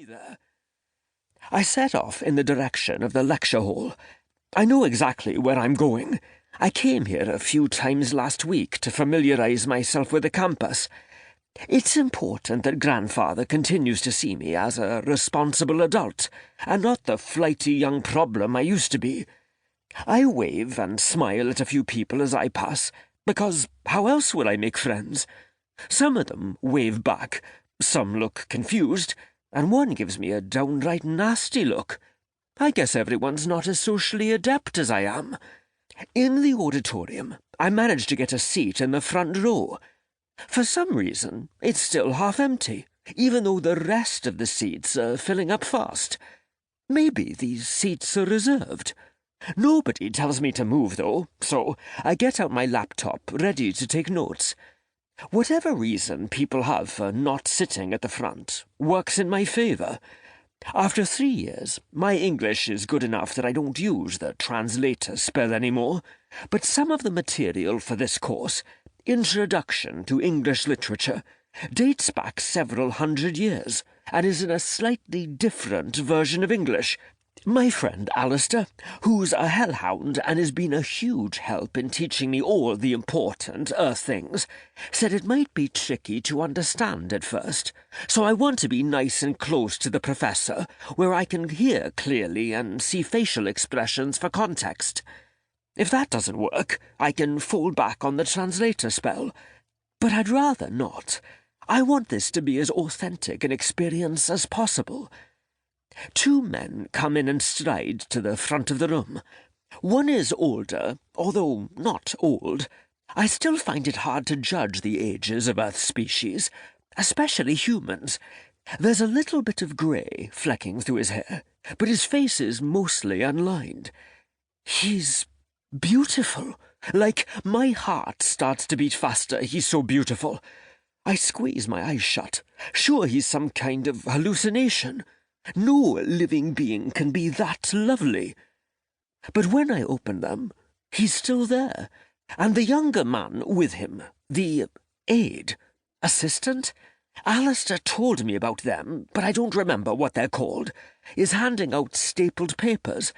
me there. I set off in the direction of the lecture hall. I know exactly where I'm going. I came here a few times last week to familiarize myself with the campus. It's important that Grandfather continues to see me as a responsible adult, and not the flighty young problem I used to be. I wave and smile at a few people as I pass, because how else would I make friends? Some of them wave back, some look confused, and one gives me a downright nasty look. I guess everyone's not as socially adept as I am. In the auditorium, I managed to get a seat in the front row. For some reason, it's still half empty, even though the rest of the seats are filling up fast. Maybe these seats are reserved. Nobody tells me to move, though, so I get out my laptop, ready to take notes. Whatever reason people have for not sitting at the front works in my favour. After 3 years, my English is good enough that I don't use the translator spell anymore, but some of the material for this course, Introduction to English Literature, dates back several hundred years and is in a slightly different version of English. My friend Alistair, who's a hellhound and has been a huge help in teaching me all the important earth things, said it might be tricky to understand at first, so I want to be nice and close to the professor, where I can hear clearly and see facial expressions for context. If that doesn't work, I can fall back on the translator spell. But I'd rather not. I want this to be as authentic an experience as possible. 2 men come in and stride to the front of the room. One is older, although not old. I still find it hard to judge the ages of Earth species, especially humans. There's a little bit of grey flecking through his hair, but his face is mostly unlined. He's beautiful. Like, my heart starts to beat faster, he's so beautiful. I squeeze my eyes shut. Sure, he's some kind of hallucination. No living being can be that lovely. But when I open them, he's still there, and the younger man with him, the assistant? Alistair told me about them, but I don't remember what they're called, is handing out stapled papers.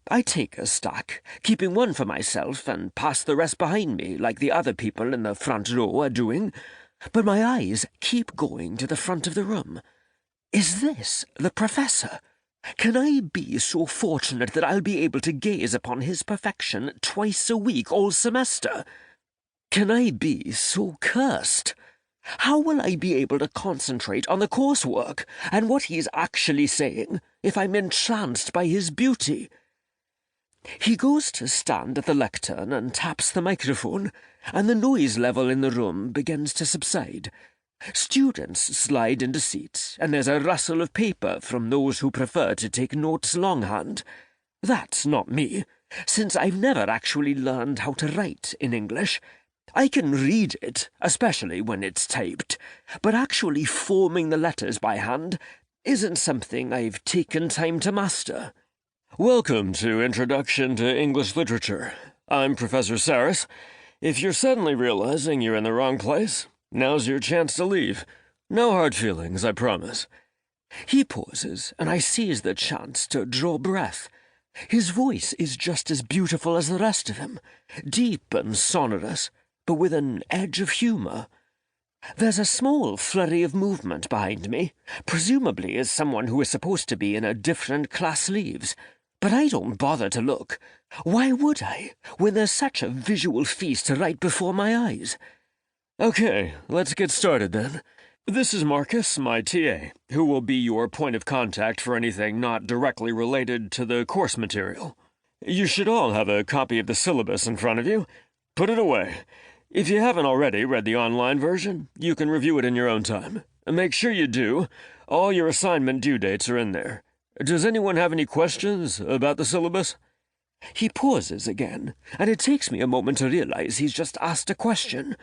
I take a stack, keeping one for myself, and pass the rest behind me like the other people in the front row are doing, but my eyes keep going to the front of the room. Is this the professor? Can I be so fortunate that I'll be able to gaze upon his perfection twice a week all semester? Can I be so cursed? How will I be able to concentrate on the coursework and what he's actually saying if I'm entranced by his beauty? He goes to stand at the lectern and taps the microphone, and the noise level in the room begins to subside. Students slide into seats, and there's a rustle of paper from those who prefer to take notes longhand. That's not me, since I've never actually learned how to write in English. I can read it, especially when it's typed, but actually forming the letters by hand isn't something I've taken time to master. Welcome to Introduction to English Literature. I'm Professor Sarris. If you're suddenly realizing you're in the wrong place, now's your chance to leave. No hard feelings, I promise. He pauses, and I seize the chance to draw breath. His voice is just as beautiful as the rest of him, deep and sonorous, but with an edge of humour. There's a small flurry of movement behind me, presumably as someone who is supposed to be in a different class leaves. But I don't bother to look. Why would I, when there's such a visual feast right before my eyes? Okay, let's get started then. This is Marcus, my TA, who will be your point of contact for anything not directly related to the course material. You should all have a copy of the syllabus in front of you. Put it away. If you haven't already read the online version, you can review it in your own time. Make sure you do. All your assignment due dates are in there. Does anyone have any questions about the syllabus? He pauses again, and it takes me a moment to realize he's just asked a question.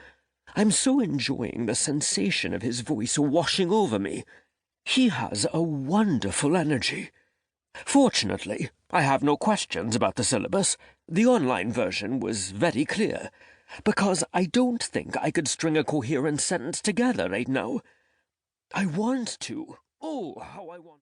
I'm so enjoying the sensation of his voice washing over me. He has a wonderful energy. Fortunately, I have no questions about the syllabus. The online version was very clear, because I don't think I could string a coherent sentence together right now. I want to. Oh, how I want...